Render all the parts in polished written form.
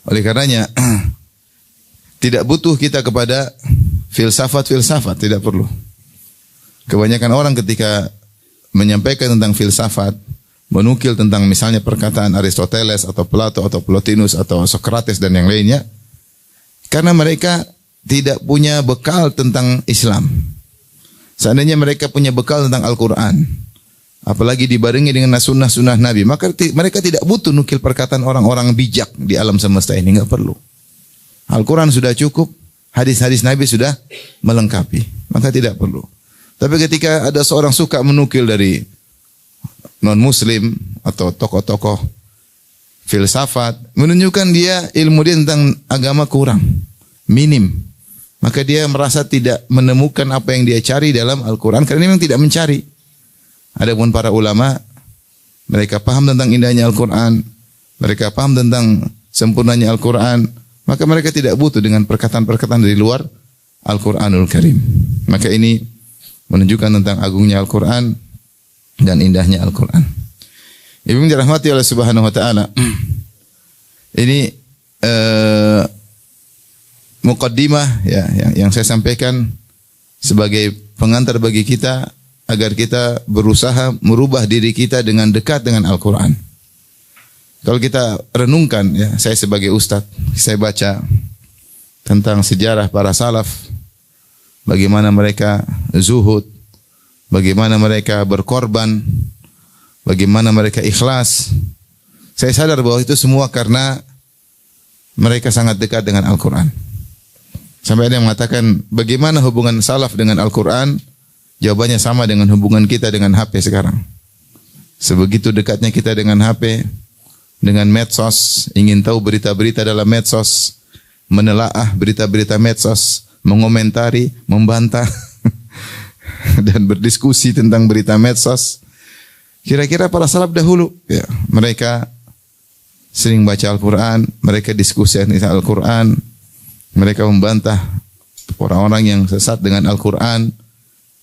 Oleh karenanya tidak butuh kita kepada filsafat, tidak perlu. Kebanyakan orang ketika menyampaikan tentang filsafat, menukil tentang misalnya perkataan Aristoteles atau Plato atau Plotinus atau Socrates dan yang lainnya, karena mereka tidak punya bekal tentang Islam. Seandainya mereka punya bekal tentang Al-Quran, apalagi dibarengi dengan sunnah-sunnah Nabi, maka mereka tidak butuh nukil perkataan orang-orang bijak di alam semesta ini, enggak perlu. Al-Quran sudah cukup, hadis-hadis Nabi sudah melengkapi, maka tidak perlu. Tapi ketika ada seorang suka menukil dari non-muslim atau tokoh-tokoh filsafat, menunjukkan dia ilmu dia tentang agama kurang, minim. Maka dia merasa tidak menemukan apa yang dia cari dalam Al-Quran, karena dia memang tidak mencari. Adapun para ulama, mereka paham tentang indahnya Al-Quran, mereka paham tentang sempurnanya Al-Quran, maka mereka tidak butuh dengan perkataan-perkataan dari luar Al-Quranul Karim. Maka ini menunjukkan tentang agungnya Al-Quran dan indahnya Al-Quran. Ibu yang dirahmati oleh Subhanahu wa taala. Ini muqaddimah ya yang saya sampaikan sebagai pengantar bagi kita agar kita berusaha merubah diri kita dengan dekat dengan Al-Quran. Kalau kita renungkan ya, saya sebagai ustadz, saya baca tentang sejarah para salaf, bagaimana mereka zuhud, bagaimana mereka berkorban, bagaimana mereka ikhlas. Saya sadar bahwa itu semua karena mereka sangat dekat dengan Al-Quran. Sampai ada yang mengatakan, bagaimana hubungan salaf dengan Al-Quran? Jawabannya sama dengan hubungan kita dengan HP sekarang. Sebegitu dekatnya kita dengan HP, dengan medsos, ingin tahu berita-berita dalam medsos, menelaah berita-berita medsos, mengomentari, membantah, dan berdiskusi tentang berita medsos. Kira-kira para salaf dahulu, ya, mereka sering baca Al-Quran, mereka diskusi tentang Al-Quran, mereka membantah orang-orang yang sesat dengan Al-Quran.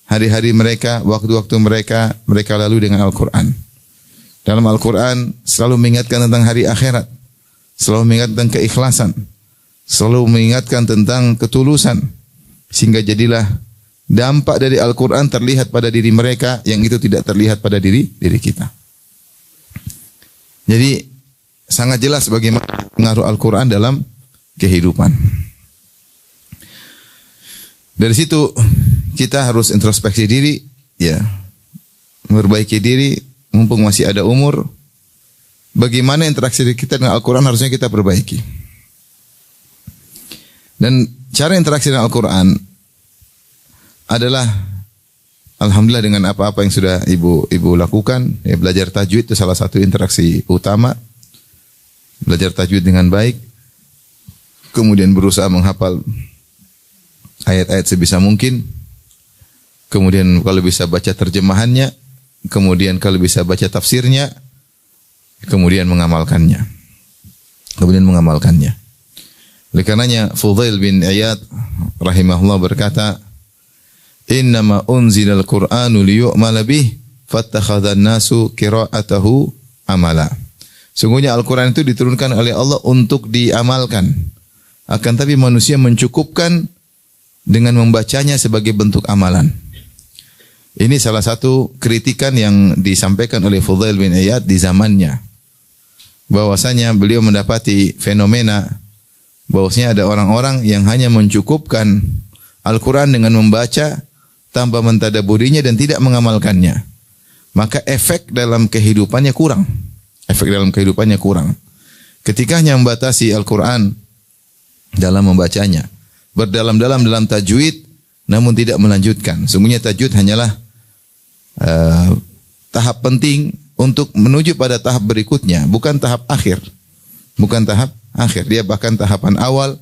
Hari-hari mereka, waktu-waktu mereka lalui dengan Al-Quran. Dalam Al-Quran selalu mengingatkan tentang hari akhirat, selalu mengingatkan tentang keikhlasan, selalu mengingatkan tentang ketulusan, sehingga jadilah dampak dari Al-Quran terlihat pada diri mereka yang itu tidak terlihat pada diri kita. Jadi sangat jelas bagaimana pengaruh Al-Quran dalam kehidupan. Dari situ kita harus introspeksi diri, ya, memperbaiki diri, mumpung masih ada umur. Bagaimana interaksi kita dengan Al-Quran harusnya kita perbaiki. Dan cara interaksi dengan Al-Quran adalah alhamdulillah dengan apa-apa yang sudah ibu lakukan. Ya, belajar tajwid itu salah satu interaksi utama. Belajar tajwid dengan baik, kemudian berusaha menghafal ayat-ayat sebisa mungkin, kemudian kalau bisa baca terjemahannya, kemudian kalau bisa baca tafsirnya, kemudian mengamalkannya. Oleh karenanya Fudail bin Iyad rahimahullah berkata, "Innama unzilal Qur'anu liyu'mala bih, fattakhadhan nasu qira'atahu amala." Sungguhnya Al-Quran itu diturunkan oleh Allah untuk diamalkan. Akan tapi manusia mencukupkan dengan membacanya sebagai bentuk amalan. Ini salah satu kritikan yang disampaikan oleh Fudail bin Iyad di zamannya. Bahwasanya beliau mendapati fenomena bahwasanya ada orang-orang yang hanya mencukupkan Al-Quran dengan membaca tanpa mentadaburinya dan tidak mengamalkannya. Maka efek dalam kehidupannya kurang. Ketika hanya membatasi Al-Quran dalam membacanya, berdalam-dalam dalam tajwid, namun tidak melanjutkan. Sungguhnya tajwid hanyalah tahap penting untuk menuju pada tahap berikutnya, bukan tahap akhir. Dia bahkan tahapan awal.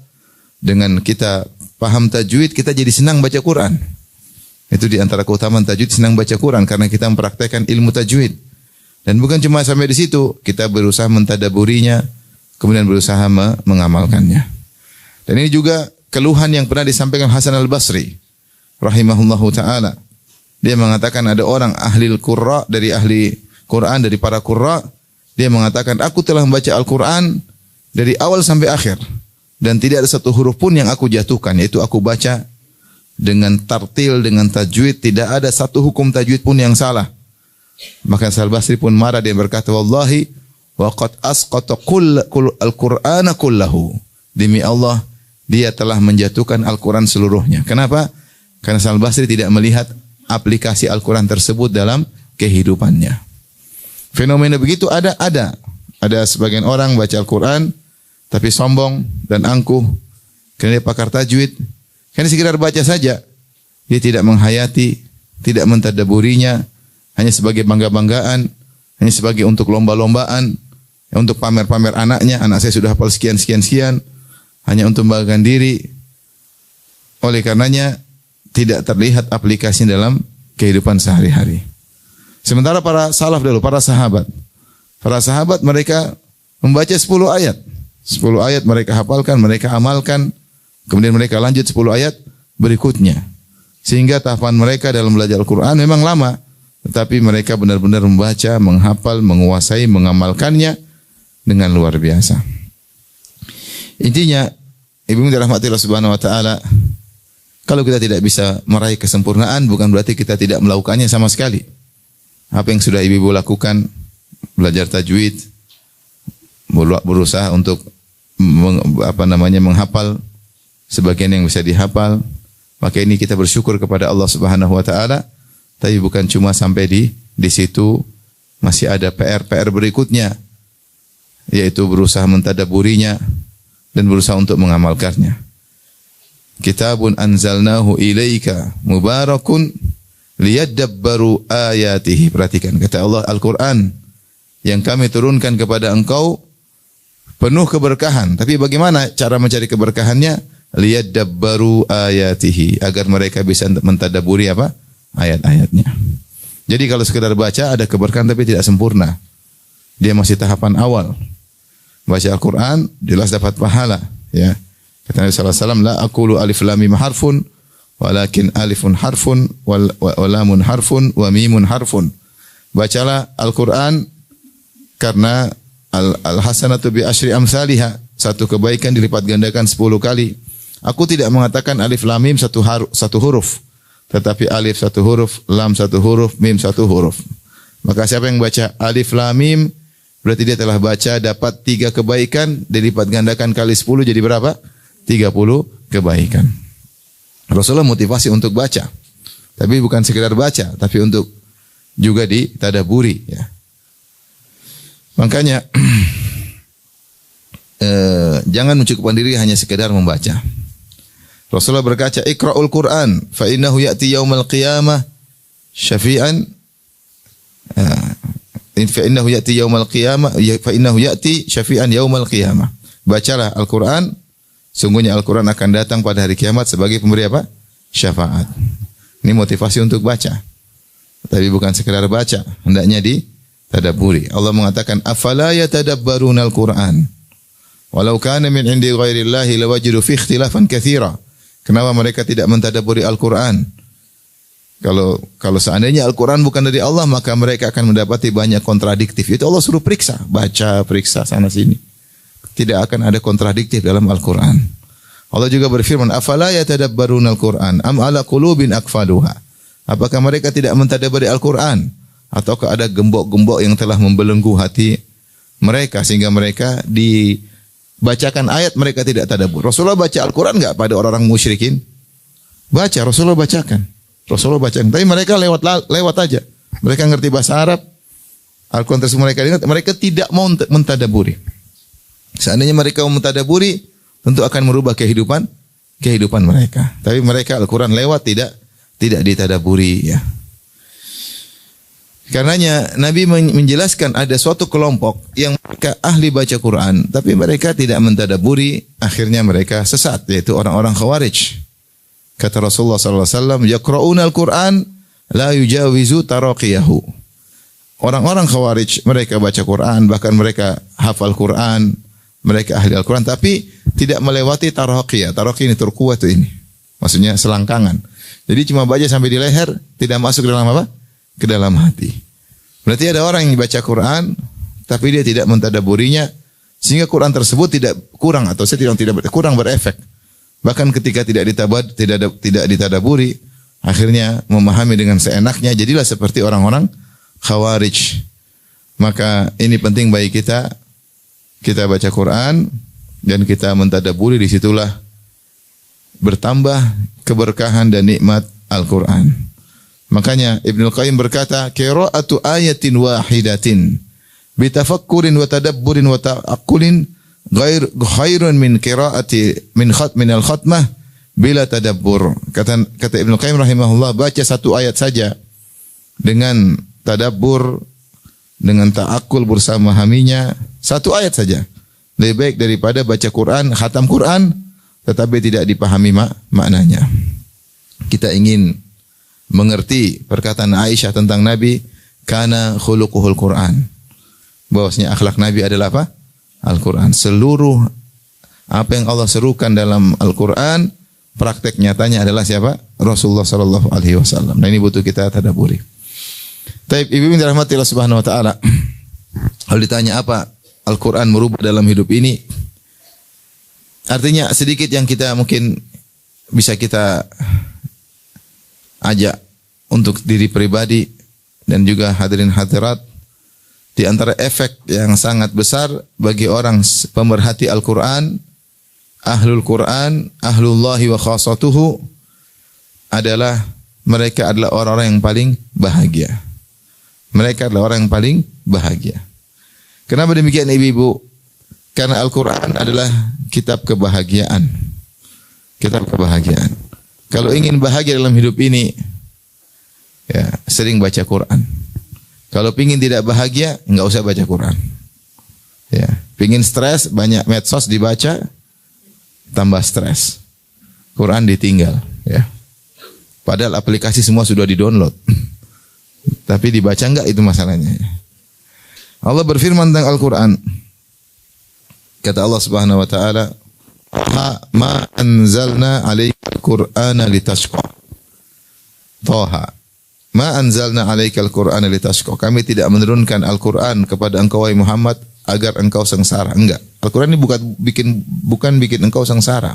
Dengan kita paham tajwid, kita jadi senang baca Quran. Itu di antara keutamaan tajwid, senang baca Quran karena kita mempraktekkan ilmu tajwid. Dan bukan cuma sampai di situ, kita berusaha mentadaburinya, kemudian berusaha mengamalkannya. Dan ini juga keluhan yang pernah disampaikan Hasan al-Basri rahimahullahu ta'ala. Dia mengatakan ada orang ahli qurra, dari ahli Quran, dari para qurra. Dia mengatakan, aku telah membaca Al-Quran dari awal sampai akhir dan tidak ada satu huruf pun yang aku jatuhkan, yaitu aku baca dengan tartil, dengan tajwid, tidak ada satu hukum tajwid pun yang salah. Maka Hasan al-Basri pun marah, dia berkata, wallahi wa qad asqata al-Qur'ana kullahu. Demi Allah, dia telah menjatuhkan Al-Quran seluruhnya. Kenapa? Karena Hasan al-Basri tidak melihat aplikasi Al-Quran tersebut dalam kehidupannya. Fenomena begitu ada. Ada sebagian orang baca Al-Quran tapi sombong dan angkuh karena dia pakar tajwid. Karena sekedar baca saja. Dia tidak menghayati, tidak mentadaburinya, hanya sebagai bangga-banggaan, hanya sebagai untuk lomba-lombaan, untuk pamer-pamer anaknya, anak saya sudah hafal sekian, hanya untuk membanggakan diri. Oleh karenanya tidak terlihat aplikasi dalam kehidupan sehari-hari. Sementara para salaf dulu, para sahabat mereka membaca 10 ayat. 10 ayat mereka hafalkan, mereka amalkan, kemudian mereka lanjut 10 ayat berikutnya. Sehingga tahapan mereka dalam belajar Al-Quran memang lama, tetapi mereka benar-benar membaca, menghafal, menguasai, mengamalkannya dengan luar biasa. Intinya, ibu dirahmati Allah Subhanahu wa taala, kalau kita tidak bisa meraih kesempurnaan bukan berarti kita tidak melakukannya sama sekali. Apa yang sudah ibu lakukan, belajar tajwid, berusaha untuk menghafal sebagian yang bisa dihafal, maka ini kita bersyukur kepada Allah Subhanahu wa taala. Tapi bukan cuma sampai di situ, masih ada PR berikutnya, yaitu berusaha mentadaburinya dan berusaha untuk mengamalkannya. Kitabun anzalnahu ilaika mubarakun liyadabbaru ayatihi. Perhatikan kata Allah, Al-Quran yang kami turunkan kepada engkau penuh keberkahan. Tapi bagaimana cara mencari keberkahannya? Liyadabbaru ayatihi, agar mereka bisa mentadaburi apa? Ayat-ayatnya. Jadi kalau sekedar baca ada keberkahan tapi tidak sempurna. Dia masih tahapan awal. Baca Al-Quran jelas dapat pahala, ya. Kata Nabi sallallahu alaihi wasallam, la aqulu alif lam mim harfun walakin alifun harfun wa lamun harfun wa mimun harfun. Bacalah Al-Quran karena al-hasanatu bi asyri amsalihha, satu kebaikan dilipat gandakan 10 kali. Aku tidak mengatakan alif lam mim satu huruf, tetapi alif satu huruf, lam satu huruf, mim satu huruf. Maka siapa yang baca alif lam mim berarti dia telah baca dapat 3 kebaikan dilipat gandakan kali 10 jadi berapa? 30 kebaikan. Rasulullah motivasi untuk baca. Tapi bukan sekedar baca, tapi untuk juga ditadaburi, ya. Makanya jangan mencukupkan diri hanya sekedar membaca. Rasulullah berkata, "Iqra'ul Qur'an fa innahu ya'ti yaumal qiyamah syafi'an fa innahu ya'ti yaumal qiyamah fa innahu ya'ti syafi'an yaumal qiyamah." Bacalah Al-Qur'an, sungguhnya Al-Qur'an akan datang pada hari kiamat sebagai pemberi apa? Syafaat. Ini motivasi untuk baca. Tapi bukan sekedar baca, hendaknya ditadaburi. Allah mengatakan, "Afala yatadabbarunal Qur'an? Walau kana min 'indi ghairillahi lawajidu fi ikhtilafan katsira." Kenapa mereka tidak mentadaburi Al-Quran? Kalau seandainya Al-Quran bukan dari Allah, maka mereka akan mendapati banyak kontradiktif. Itu Allah suruh periksa, baca, periksa sana sini. Tidak akan ada kontradiktif dalam Al-Quran. Allah juga berfirman, "Afala yatadabbaruna Al-Quran am ala qulubin aqfaluha?" Apakah mereka tidak mentadaburi Al-Quran? Ataukah ada gembok-gembok yang telah membelenggu hati mereka sehingga mereka bacakan ayat mereka tidak tadabbur. Rasulullah baca Al-Quran enggak pada orang-orang musyrikin? Baca, Rasulullah bacakan. Tapi mereka lewat aja. Mereka ngerti bahasa Arab. Al-Quran tersebut mereka ingat, mereka tidak mau mentadaburi. Seandainya mereka mau mentadaburi, tentu akan merubah kehidupan mereka. Tapi mereka Al-Quran lewat tidak ditadaburi, ya. Karenanya Nabi menjelaskan ada suatu kelompok yang mereka ahli baca Quran, tapi mereka tidak mentadaburi, akhirnya mereka sesat, yaitu orang-orang Khawarij. Kata Rasulullah sallallahu alaihi wasallam, "Yaqra'una al-Qur'an la yujawizu taraqiyahu." Orang-orang Khawarij mereka baca Quran, bahkan mereka hafal Quran, mereka ahli Al-Quran, tapi tidak melewati taraqiyah. Taraqiyah ini turkuah itu ini. Maksudnya selangkangan. Jadi cuma baca sampai di leher, tidak masuk ke dalam apa? Ke dalam hati. Berarti ada orang yang baca Quran tapi dia tidak mentadaburinya Sehingga Quran tersebut tidak kurang atau kurang berefek. Bahkan ketika tidak ditadaburi, akhirnya memahami dengan seenaknya, jadilah seperti orang-orang Khawarij. Maka ini penting bagi kita baca Quran dan kita mentadaburi, disitulah bertambah keberkahan dan nikmat Al-Quran. Makanya Ibnu Qayyim berkata, qira'atu ayatin wahidatin bitafakkurin wa tadabburin wa ta'aqqulin khairun min qira'ati min al-khatmah bila tadabbur. Kata Ibnu Qayyim rahimahullah, baca satu ayat saja dengan tadabbur, dengan ta'akkul bersama memahaminya, satu ayat saja lebih baik daripada baca Quran, khatam Quran tetapi tidak dipahami maknanya. Kita ingin mengerti perkataan Aisyah tentang Nabi, kana khuluquhul Quran. Bahwasanya akhlak Nabi adalah apa? Al-Quran. Seluruh apa yang Allah serukan dalam Al-Quran, praktek nyatanya adalah siapa? Rasulullah sallallahu alaihi wasallam. Nah, ini butuh kita tadabburi. Taib, ibu yang dirahmati Allah Subhanahu wa taala. Kalau ditanya apa Al-Quran merubah dalam hidup ini? Artinya sedikit yang kita mungkin bisa kita ajak untuk diri pribadi dan juga hadirin hadirat. Di antara efek yang sangat besar bagi orang pemerhati Al-Quran, ahlul Quran, ahlullahi wa khasatuhu, adalah mereka adalah orang-orang yang paling bahagia. Mereka adalah orang yang paling bahagia. Kenapa demikian ibu-ibu? Karena Al-Quran adalah kitab kebahagiaan. Kitab kebahagiaan. Kalau ingin bahagia dalam hidup ini, ya sering baca Quran. Kalau pingin tidak bahagia, enggak usah baca Quran. Ya, pingin stres, banyak medsos dibaca, tambah stres. Quran ditinggal, ya. Padahal aplikasi semua sudah di-download. Tapi dibaca enggak, itu masalahnya. Allah berfirman tentang Al-Quran. Kata Allah Subhanahu wa taala, "Ma anzalna 'alaikal Qur'ana litashqa." Thaha. Ma anzalna 'alaikal Qur'ana litashqa. Kami tidak menurunkan Al-Quran kepada engkau wahai Muhammad agar engkau sengsara. Enggak. Al-Quran ini bukan bikin engkau sengsara.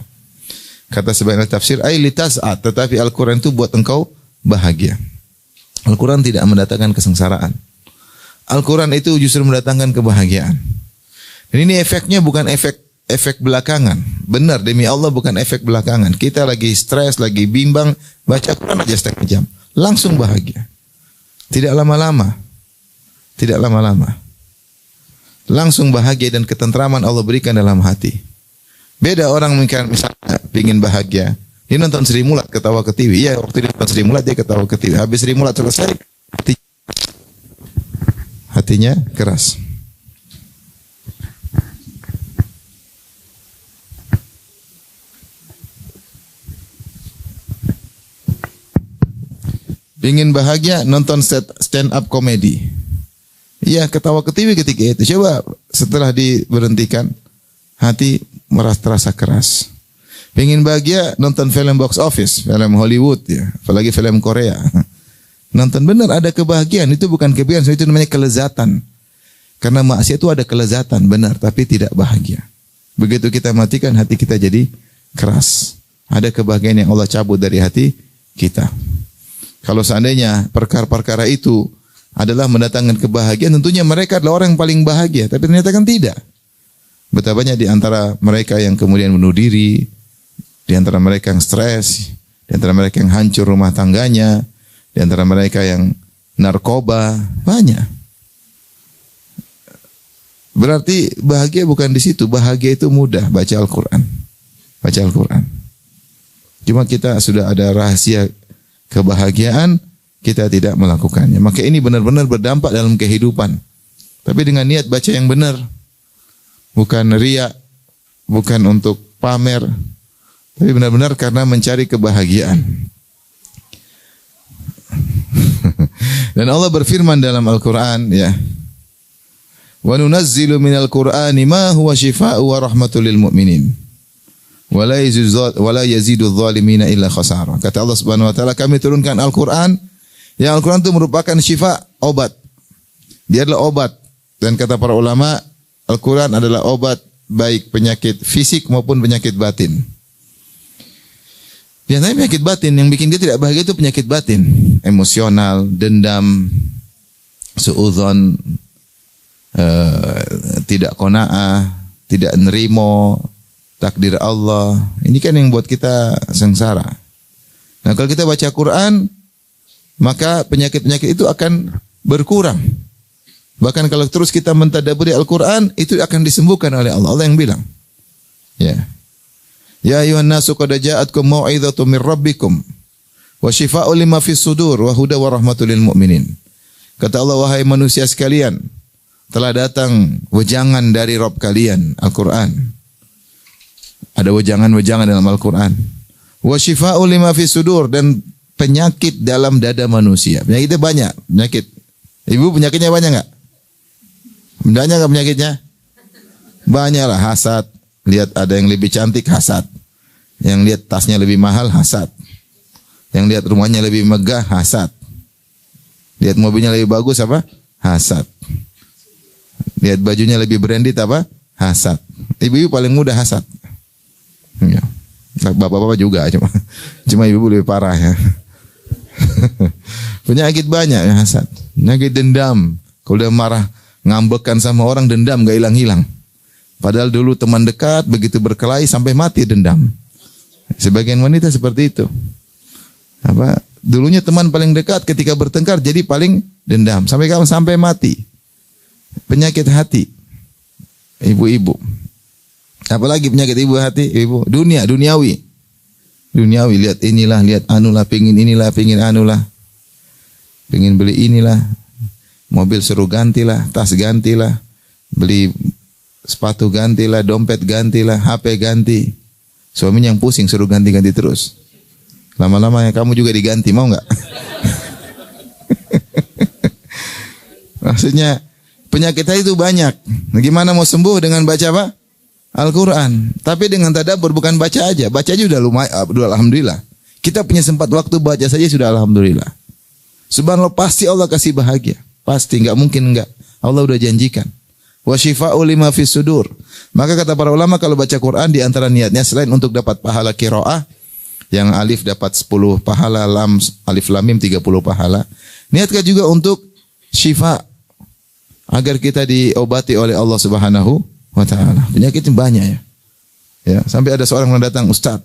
Kata sebagian tafsir, ai litas'at, tetapi Al-Quran itu buat engkau bahagia. Al-Quran tidak mendatangkan kesengsaraan. Al-Quran itu justru mendatangkan kebahagiaan. Dan ini efeknya bukan efek belakangan. Benar, demi Allah bukan efek belakangan. Kita lagi stres, lagi bimbang, baca Quran aja setengah jam. Langsung bahagia. Tidak lama-lama. Tidak lama-lama. Langsung bahagia dan ketentraman Allah berikan dalam hati. Beda orang misalnya pingin bahagia. Dia nonton Sri Mulat ketawa ketiwi. Iya, waktu dia nonton Sri Mulat dia ketawa ketiwi. Habis Sri Mulat selesai, hatinya keras. Ingin bahagia, nonton stand up comedy. Iya, ketawa ketiwi ketika itu. Coba setelah diberhentikan, hati terasa keras. Ingin bahagia, nonton film box office, film Hollywood, ya, apalagi film Korea. Nonton, benar ada kebahagiaan. Itu bukan kebahagiaan, itu namanya kelezatan. Karena maksiat itu ada kelezatan, benar, tapi tidak bahagia. Begitu kita matikan, hati kita jadi keras. Ada kebahagiaan yang Allah cabut dari hati kita. Kalau seandainya perkara-perkara itu adalah mendatangkan kebahagiaan, tentunya mereka adalah orang yang paling bahagia. Tapi ternyata kan tidak. Betapa banyak di antara mereka yang kemudian bunuh diri, di antara mereka yang stres, di antara mereka yang hancur rumah tangganya, di antara mereka yang narkoba, banyak. Berarti bahagia bukan di situ. Bahagia itu mudah, baca Al-Quran. Baca Al-Quran. Cuma kita sudah ada rahasia kebahagiaan, kita tidak melakukannya. Maka ini benar-benar berdampak dalam kehidupan. Tapi dengan niat baca yang benar. Bukan riya, bukan untuk pamer, tapi benar-benar karena mencari kebahagiaan. Dan Allah berfirman dalam Al-Quran, ya, wa nunazzilu minal Qur'ani ma huwa shifaa'u wa rahmatul lil mu'minin. Wala yazidu adh-dhalimina illa khasara. Kata Allah Subhanahu wa taala, kami turunkan Al-Qur'an. Yang Al-Qur'an itu merupakan syifa, obat. Dia adalah obat. Dan kata para ulama, Al-Quran adalah obat baik penyakit fisik maupun penyakit batin. Biasanya penyakit batin yang bikin dia tidak bahagia itu penyakit batin, emosional, dendam, suudzon, tidak qanaah, tidak nerimo takdir Allah. Ini kan yang buat kita sengsara. Nah, kalau kita baca Quran, maka penyakit-penyakit itu akan berkurang. Bahkan kalau terus kita mentadabburi Al-Quran, itu akan disembuhkan oleh Allah. Allah yang bilang. Ya. Ya ayuhan nasu qad ja'atkum mau'izatun mir rabbikum wa syifaa'un lima fis sudur wa huda wa rahmatul lil mu'minin. Kata Allah, wahai manusia sekalian, telah datang wejangan dari Rabb kalian, Al-Quran. Ada wejangan-wejangan dalam Al-Quran. Wa syifaa'un lima fis sudur, dan penyakit dalam dada manusia. Penyakitnya banyak, penyakit. Ibu penyakitnya banyak enggak? Banyak enggak penyakitnya? Banyak lah, hasad. Lihat ada yang lebih cantik, hasad. Yang lihat tasnya lebih mahal, hasad. Yang lihat rumahnya lebih megah, hasad. Lihat mobilnya lebih bagus, apa? Hasad. Lihat bajunya lebih branded, apa? Hasad. Ibu-ibu paling mudah hasad. Ya. Bapak-bapak juga, cuma ibu lebih parah ya. Penyakit banyak ya, hasad. Penyakit dendam. Kalau dia marah, ngambekkan sama orang, dendam gak hilang-hilang. Padahal dulu teman dekat, begitu berkelahi sampai mati dendam. Sebagian wanita seperti itu. Apa? Dulunya teman paling dekat, ketika bertengkar jadi paling dendam. Sampai kapan? Sampai mati. Penyakit hati. Ibu-ibu. Apalagi penyakit ibu hati? Ibu. Duniawi. Duniawi. Lihat inilah, lihat anulah, pingin inilah, pingin anulah. Pingin beli inilah. Mobil suruh gantilah, tas gantilah. Beli sepatu gantilah, dompet gantilah, HP ganti. Suaminya yang pusing suruh ganti-ganti terus. Lama-lama ya kamu juga diganti, mau nggak? Maksudnya penyakit itu banyak. Nah, gimana mau sembuh dengan baca apa? Al-Quran. Tapi dengan tadabbur, bukan baca aja. Baca aja udah lumayan, udah alhamdulillah. Kita punya sempat waktu baca saja sudah alhamdulillah. Subhanallah, pasti Allah kasih bahagia. Pasti, nggak mungkin nggak. Allah udah janjikan. Wa syifaa'u lima fis sudur. Maka kata para ulama, kalau baca Quran di antara niatnya selain untuk dapat pahala qiraah, yang alif dapat 10 pahala, lam alif lam mim 30 pahala. Niatkan juga untuk syifa, agar kita diobati oleh Allah Subhanahu wa taala. Penyakitnya banyak ya. Ya, sampai ada seorang yang datang, "Ustaz,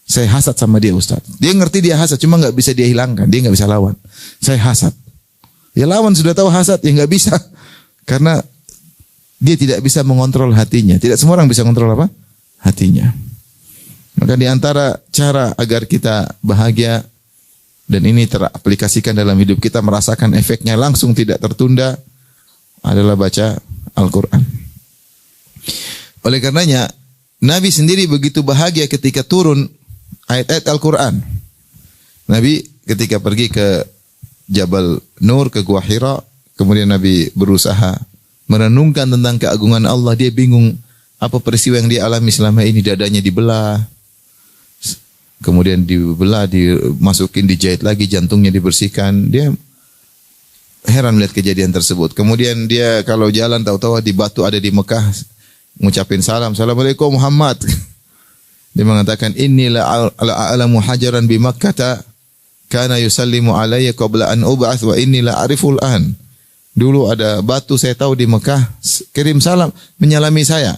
saya hasad sama dia, Ustaz." Dia ngerti dia hasad, cuma enggak bisa dia hilangkan, dia enggak bisa lawan. Saya hasad. Ya lawan, sudah tahu hasad, ya enggak bisa. Karena dia tidak bisa mengontrol hatinya. Tidak semua orang bisa mengontrol apa? Hatinya. Maka di antara cara agar kita bahagia dan ini teraplikasikan dalam hidup kita, merasakan efeknya langsung tidak tertunda, adalah baca Al-Quran. Oleh karenanya, Nabi sendiri begitu bahagia ketika turun ayat-ayat Al-Quran. Nabi ketika pergi ke Jabal Nur, ke Gua Hira, kemudian Nabi berusaha merenungkan tentang keagungan Allah. Dia bingung apa peristiwa yang dia alami selama ini. Dadanya dibelah, kemudian dibelah, dimasukin, dijahit lagi, jantungnya dibersihkan. Dia heran melihat kejadian tersebut. Kemudian dia kalau jalan tahu-tahu di batu ada di Mekah, ngucapin salam, "Assalamualaikum Muhammad." Dia mengatakan, "Inni la'alamu hajaran bi Makkah kana yusallimu alayya qabla an ub'ats wa inni la'ariful an." Dulu ada batu saya tahu di Mekah, kirim salam, menyalami saya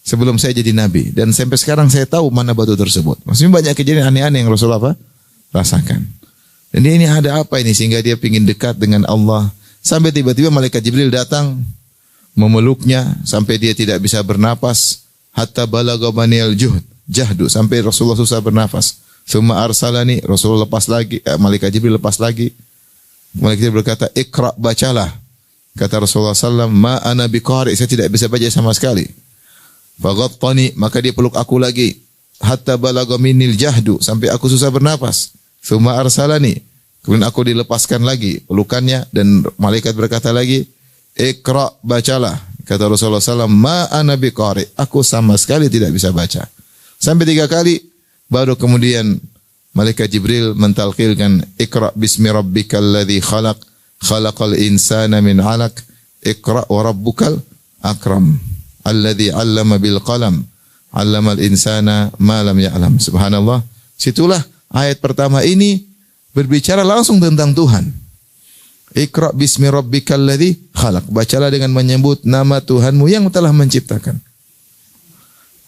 sebelum saya jadi nabi, dan sampai sekarang saya tahu mana batu tersebut. Maksudnya banyak kejadian aneh-aneh yang Rasulullah rasakan. Dan ini ada apa ini sehingga dia ingin dekat dengan Allah. Sampai tiba-tiba malaikat Jibril datang memeluknya sampai dia tidak bisa bernapas. Hatta balagha banil jahdu, sampai Rasulullah susah bernafas. Summa arsalani, Rasulullah lepas lagi, malaikat Jibril lepas lagi. Malaikat Jibril berkata, "Iqra, bacalah." Kata Rasulullah SAW, "Ma ana biqari," saya tidak bisa baca sama sekali. Faghattani, maka dia peluk aku lagi. Hatta balagha minil jahdu, sampai aku susah bernafas. Summa arsalani, kemudian aku dilepaskan lagi pelukannya, dan malaikat berkata lagi, "Iqra, bacalah." Kata Rasulullah SAW, "Ma ana biqari," aku sama sekali tidak bisa baca. Sampai 3 kali, baru kemudian malaikat Jibril mentalqilkan, "Iqra bismi rabbikal ladzi khalaq, khalaqal insana min 'alaq, Iqra wa rabbukal akram. Alladzi 'allama bil qalam, 'allamal insana ma lam ya'lam. Subhanallah. Situlah ayat pertama ini berbicara langsung tentang Tuhan. Iqra bismi rabbikal ladzi khalaq. Bacalah dengan menyebut nama Tuhanmu yang telah menciptakan.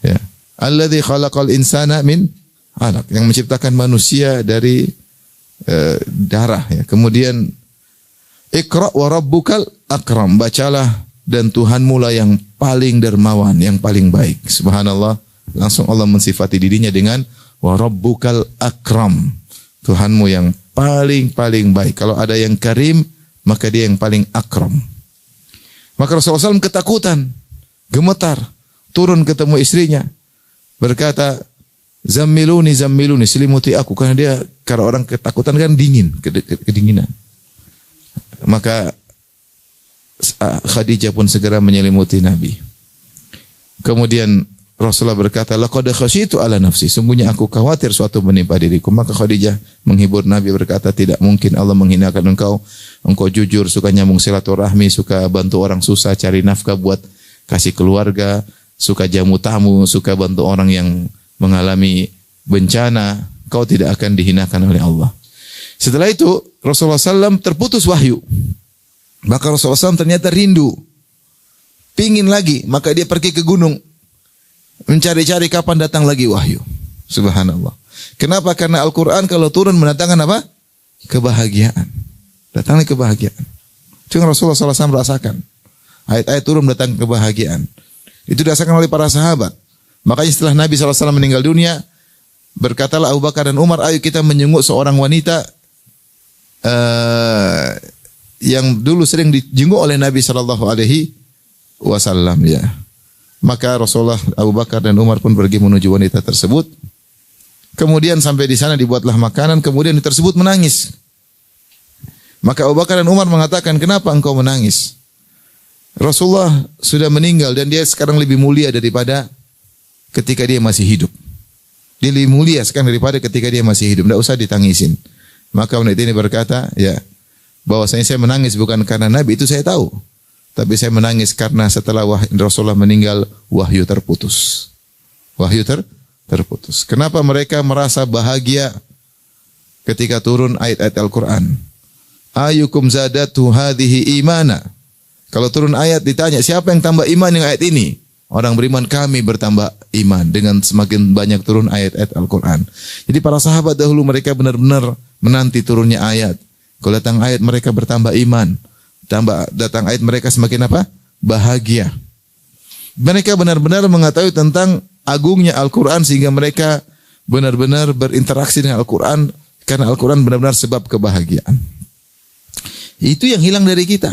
Ya. Alladzi khalaqal insana min 'alaq. Yang menciptakan manusia dari darah, ya. Kemudian Iqra wa rabbukal akram. Bacalah dan Tuhanmu lah yang paling dermawan, yang paling baik. Subhanallah. Langsung Allah mensifati dirinya dengan wa rabbukal akram. Tuhanmu yang paling baik. Kalau ada yang karim, maka dia yang paling akram. Maka Rasulullah SAW ketakutan, gemetar, turun ketemu istrinya, berkata, zammiluni, selimuti aku. Karena dia, kalau orang ketakutan kan dingin, kedinginan. Maka Khadijah pun segera menyelimuti Nabi. Kemudian Rasulullah berkata, laqad khasyitu ala nafsi. Sungguhnya aku khawatir suatu menimpa diriku. Maka Khadijah menghibur Nabi berkata, tidak mungkin Allah menghinakan engkau. Engkau jujur, suka nyambung silaturahmi, suka bantu orang susah, cari nafkah buat kasih keluarga, suka jamu tamu, suka bantu orang yang mengalami bencana. Kau tidak akan dihinakan oleh Allah. Setelah itu Rasulullah SAW terputus wahyu. Maka Rasulullah SAW ternyata rindu, pingin lagi. Maka dia pergi ke gunung, mencari-cari kapan datang lagi wahyu. Subhanallah. Kenapa? Karena Al-Quran kalau turun mendatangkan apa? Kebahagiaan. Datangnya kebahagiaan. Itu yang Rasulullah SAW rasakan. Ayat-ayat turun mendatangkan kebahagiaan. Itu dirasakan oleh para sahabat. Makanya setelah Nabi SAW meninggal dunia, berkatalah Abu Bakar dan Umar, ayo kita menjenguk seorang wanita yang dulu sering dijenguk oleh Nabi SAW. Ya. Maka Rasulullah, Abu Bakar dan Umar pun pergi menuju wanita tersebut. Kemudian sampai di sana dibuatlah makanan, kemudian tersebut menangis. Maka Abu Bakar dan Umar mengatakan, kenapa engkau menangis? Rasulullah sudah meninggal dan dia sekarang lebih mulia daripada ketika dia masih hidup. Dia lebih mulia sekarang daripada ketika dia masih hidup. Tidak usah ditangisin. Maka wanita ini berkata, ya, bahwasanya saya menangis bukan karena Nabi, itu saya tahu. Tapi saya menangis karena setelah Rasulullah meninggal, wahyu terputus. Wahyu terputus. Kenapa mereka merasa bahagia ketika turun ayat-ayat Al-Quran? Ayyukum zadatu hadhihi imana. Kalau turun ayat ditanya, siapa yang tambah iman dengan ayat ini? Orang beriman, kami bertambah iman dengan semakin banyak turun ayat-ayat Al-Quran. Jadi para sahabat dahulu mereka benar-benar menanti turunnya ayat. Kalau datang ayat mereka bertambah iman. Datang ayat mereka semakin apa? Bahagia. Mereka benar-benar mengetahui tentang agungnya Al-Quran sehingga mereka benar-benar berinteraksi dengan Al-Quran karena Al-Quran benar-benar sebab kebahagiaan. Itu yang hilang dari kita.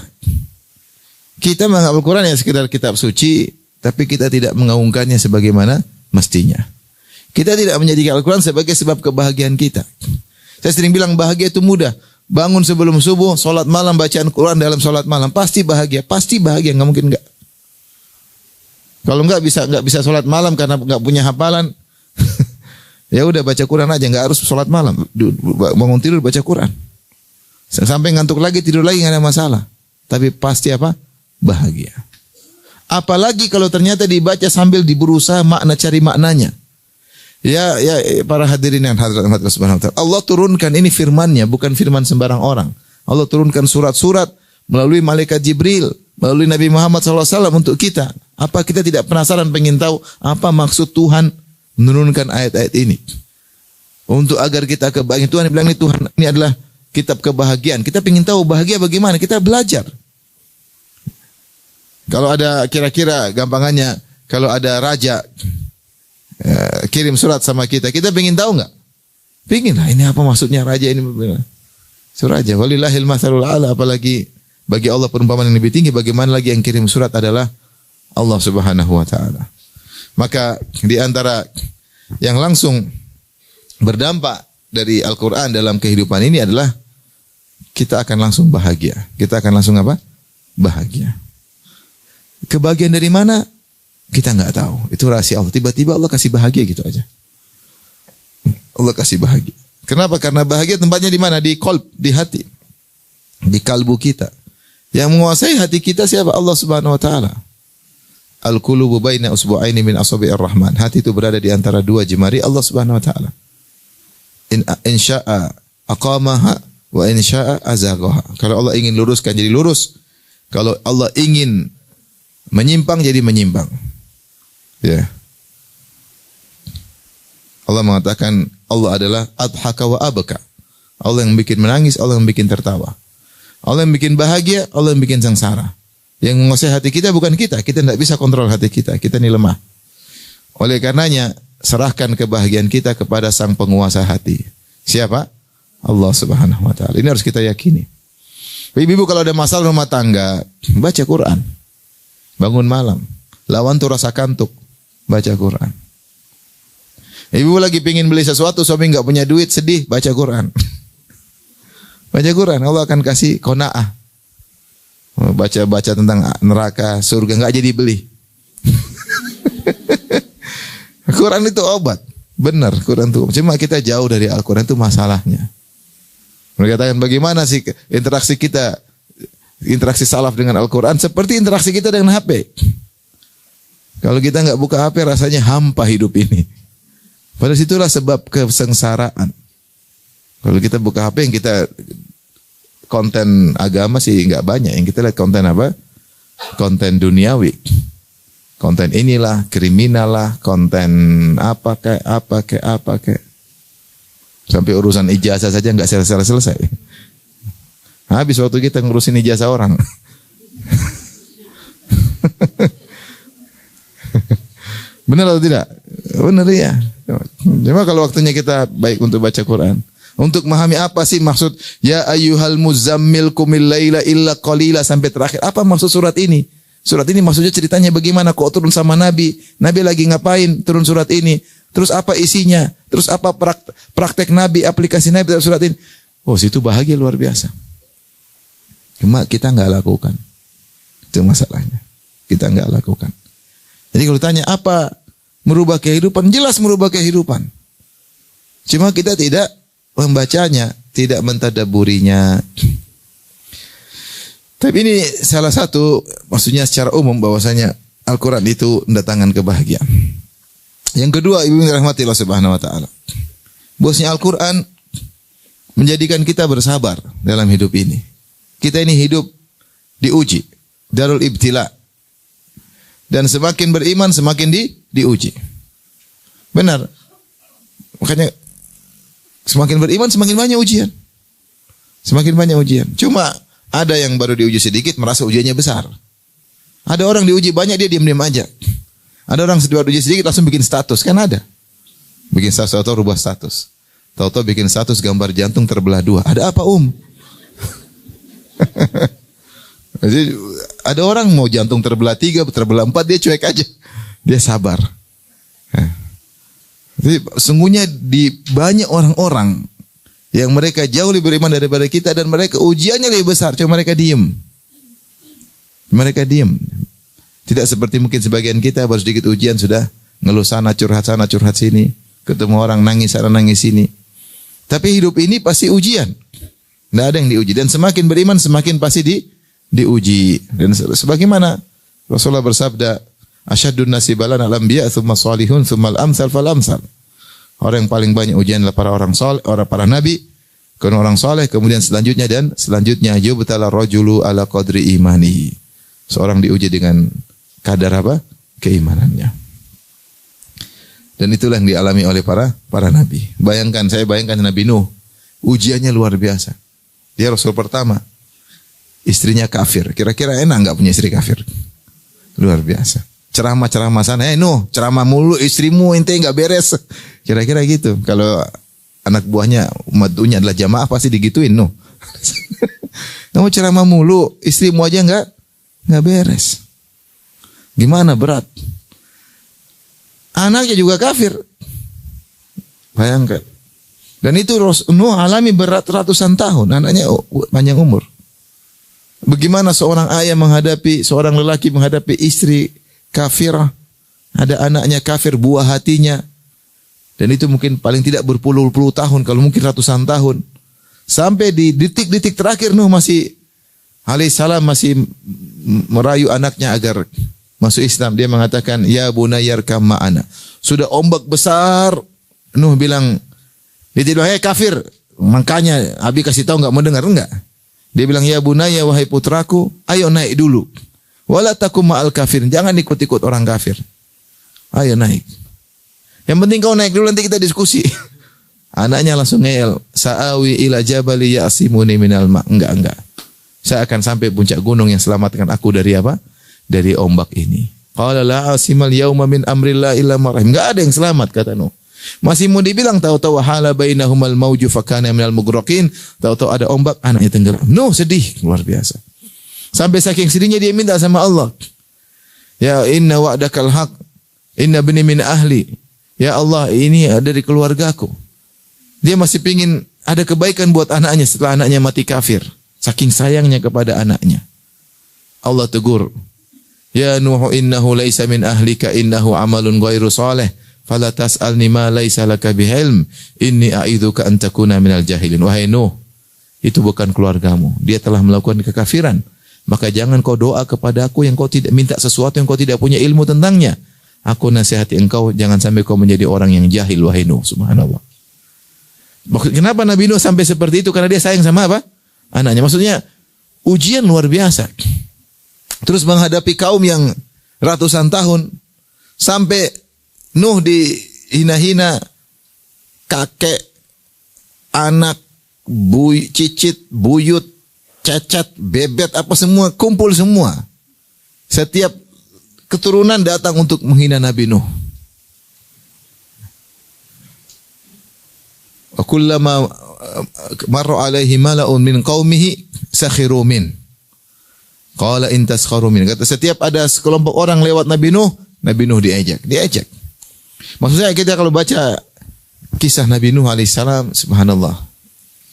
Kita menganggap Al-Quran yang sekedar kitab suci, tapi kita tidak mengaungkannya sebagaimana mestinya. Kita tidak menjadikan Al-Quran sebagai sebab kebahagiaan kita. Saya sering bilang bahagia itu mudah. Bangun sebelum subuh, solat malam, bacaan Quran dalam solat malam, pasti bahagia, nggak mungkin nggak. Kalau nggak bisa solat malam karena nggak punya hafalan, ya udah baca Quran aja, nggak harus solat malam. Bangun tidur baca Quran, sampai ngantuk lagi tidur lagi nggak ada masalah. Tapi pasti apa? Bahagia. Apalagi kalau ternyata dibaca sambil berusaha cari maknanya. Ya para hadirin yang hadirat subhanahu wa ta'ala. Allah turunkan ini firman-Nya, bukan firman sembarang orang. Allah turunkan surat-surat melalui malaikat Jibril, melalui Nabi Muhammad SAW untuk kita. Apa kita tidak penasaran pengen tahu apa maksud Tuhan menurunkan ayat-ayat ini? Untuk agar kita kebahagiaan. Tuhan bilang ini Tuhan, ini adalah kitab kebahagiaan. Kita pengen tahu bahagia bagaimana, kita belajar. Kalau ada kira-kira gampangannya, kalau ada raja kirim surat sama kita pengen tahu nggak? Pengen lah, ini apa maksudnya raja ini? Suraja, walillahil matsalul a'la, apalagi bagi Allah perumpamaan yang lebih tinggi, bagaimana lagi yang kirim surat adalah Allah Subhanahu wa taala. Maka di antara yang langsung berdampak dari Al-Qur'an dalam kehidupan ini adalah kita akan langsung bahagia. Kita akan langsung apa? Bahagia. Kebahagiaan dari mana? Kita nggak tahu. Itu rahasia Allah. Tiba-tiba Allah kasih bahagia gitu aja. Allah kasih bahagia. Kenapa? Karena bahagia tempatnya di mana? Di qalb, di hati. Di kalbu kita. Yang menguasai hati kita siapa? Allah Subhanahu wa taala. Al-qulubu baina usbu'aini min asabi'ir rahman. Hati itu berada di antara dua jemari Allah Subhanahu wa taala. In syaa aqamaha wa in syaa azaghaha. Kalau Allah ingin luruskan jadi lurus. Kalau Allah ingin menyimpang jadi menyimpang. Ya. Allah mengatakan Allah adalah adhaka wa abaka. Allah yang bikin menangis, Allah yang bikin tertawa. Allah yang bikin bahagia, Allah yang bikin sengsara. Yang menguasai hati kita bukan kita. Kita tidak bisa kontrol hati kita. Kita ini lemah. Oleh karenanya, serahkan kebahagiaan kita kepada sang penguasa hati. Siapa? Allah Subhanahu wa taala. Ini harus kita yakini. Ibu-ibu kalau ada masalah rumah tangga, baca Quran. Bangun malam. Lawan tuh rasa kantuk. Baca Quran. Ibu lagi pingin beli sesuatu, suami enggak punya duit, sedih, baca Quran. Baca Quran, Allah akan kasih qanaah. Baca tentang neraka, surga, enggak jadi beli. Quran itu obat. Benar, Quran itu. Cuma kita jauh dari Al-Quran itu masalahnya. Mereka katakan bagaimana sih interaksi kita, interaksi salaf dengan Al-Quran seperti interaksi kita dengan HP. Kalau kita enggak buka HP rasanya hampa hidup ini. Pada situlah sebab kesengsaraan. Kalau kita buka HP yang kita konten agama sih enggak banyak. Yang kita lihat konten apa? Konten duniawi. Konten inilah, kriminal lah, konten apa kayak. Sampai urusan ijazah saja enggak selesai. Habis waktu kita ngurusin ijazah orang. Benar atau tidak? Benar ya. Cuma kalau waktunya kita baik untuk baca Quran. Untuk memahami apa sih maksud ya ayyuhal muzammil qumil laila illa qalila sampai terakhir. Apa maksud surat ini? Surat ini maksudnya ceritanya bagaimana kok turun sama Nabi? Nabi lagi ngapain turun surat ini? Terus apa isinya? Terus apa praktek Nabi, aplikasi Nabi dalam surat ini? Oh, situ bahagia luar biasa. Cuma kita enggak lakukan. Itu masalahnya. Kita enggak lakukan. Jadi kalau tanya apa merubah kehidupan, jelas merubah kehidupan. Cuma kita tidak membacanya, tidak mentadaburinya. Tapi ini salah satu, maksudnya secara umum bahwasanya Al-Quran itu mendatangkan kebahagiaan. Yang kedua, ibu rahmati Allah Subhanahu wa taala. Bahwasanya Al-Quran menjadikan kita bersabar dalam hidup ini. Kita ini hidup diuji, darul ibtila. Dan semakin beriman semakin diuji. Benar. Makanya semakin beriman semakin banyak ujian. Semakin banyak ujian. Cuma ada yang baru diuji sedikit merasa ujiannya besar. Ada orang diuji banyak dia diam-diam aja. Ada orang sedikit uji sedikit langsung bikin status, kan ada. Bikin status atau rubah status. Tahu-tahu bikin status gambar jantung terbelah dua. Ada apa, Jadi ada orang mau jantung terbelah 3, terbelah 4, dia cuek aja. Dia sabar. Jadi sungguhnya di banyak orang-orang yang mereka jauh lebih beriman daripada kita dan mereka ujiannya lebih besar, cuma mereka diam. Mereka diam. Tidak seperti mungkin sebagian kita baru sedikit ujian sudah ngeluh sana curhat sini, ketemu orang nangis sana nangis sini. Tapi hidup ini pasti ujian. Tidak ada yang diuji dan semakin beriman semakin pasti diuji. Dan sebagaimana Rasulullah bersabda, asyadun nasi balan al-anbiya tsumma salihun tsumma al-amsal fal amsal. Orang yang paling banyak ujian adalah para orang saleh, para nabi, kemudian orang saleh, kemudian selanjutnya yubtala rajulu ala qadri imanihi. Seorang diuji dengan kadar apa? Keimanannya. Dan itulah yang dialami oleh para nabi. Saya bayangkan Nabi Nuh, ujiannya luar biasa. Dia rasul pertama. Istrinya kafir. Kira-kira enak enggak punya istri kafir? Luar biasa. Ceramah sana, Nuh, ceramah mulu istrimu ente enggak beres. Kira-kira gitu. Kalau anak buahnya umatnya adalah jamaah pasti digituin, Nuh. Kamu ceramah mulu, istrimu aja enggak beres. Gimana berat? Anaknya juga kafir. Bayangkan. Dan itu Nuh alami berat ratusan tahun. Anaknya panjang umur. Bagaimana seorang ayah seorang lelaki menghadapi istri kafirah. Ada anaknya kafir, buah hatinya. Dan itu mungkin paling tidak berpuluh-puluh tahun, kalau mungkin ratusan tahun. Sampai di detik-detik terakhir Nuh alaihissalam masih merayu anaknya agar masuk Islam, dia mengatakan, ya bunayyarkam ma'ana. Sudah ombak besar, Nuh bilang, dia tidak bilang, kafir. Makanya Abi kasih tahu enggak mau dengar, enggak. Dia bilang, ya bunayya wahai putraku, ayo naik dulu. Wala takum ma'al kafir, jangan ikut-ikut orang kafir. Ayo naik. Yang penting kau naik dulu, nanti kita diskusi. Anaknya langsung ngeyel, sa'awi ila jabali ya'simuni minal ma'. Enggak. Saya akan sampai puncak gunung yang selamatkan aku dari apa? Dari ombak ini. Qala la asimal yauma min amrillah illa man rahim. Enggak ada yang selamat kata Nuh. Masih mau dibilang tahu-tahu hala bainahumal mauju fakana minal mughraqin, tahu-tahu ada ombak, anaknya tenggelam. Nuh sedih luar biasa. Sampai saking sedihnya dia minta sama Allah. Ya inna wa'dakal haq, inna bani min ahli. Ya Allah, ini dari keluargaku. Dia masih pingin ada kebaikan buat anaknya setelah anaknya mati kafir. Saking sayangnya kepada anaknya. Allah tegur. Ya Nuh innahu laisa min ahlika innahu amalun ghairu salih. Fala tas'alni ma laisa laka bihilm. Inni a'idzuka an takuna minal jahilin. Wahai Nuh, itu bukan keluargamu. Dia telah melakukan kekafiran. Maka jangan kau doa kepada aku yang kau tidak minta sesuatu yang kau tidak punya ilmu tentangnya. Aku nasihati engkau jangan sampai kau menjadi orang yang jahil, wahai Nuh. Subhanallah. Kenapa Nabi Nuh sampai seperti itu? Karena dia sayang sama apa? Anaknya. Maksudnya ujian luar biasa. Terus menghadapi kaum yang ratusan tahun sampai Nuh dihina-hina, kakek, anak, cicit, buyut, cacat, bebet, apa semua kumpul semua. Setiap keturunan datang untuk menghina Nabi Nuh. Wa kullama marra alaihi mala'un min qaumihi sakhiru min. Qala in taskharu min. Kata setiap ada sekelompok orang lewat Nabi Nuh diejek. Maksud saya kita kalau baca kisah Nabi Nuh alaihissalam, subhanallah,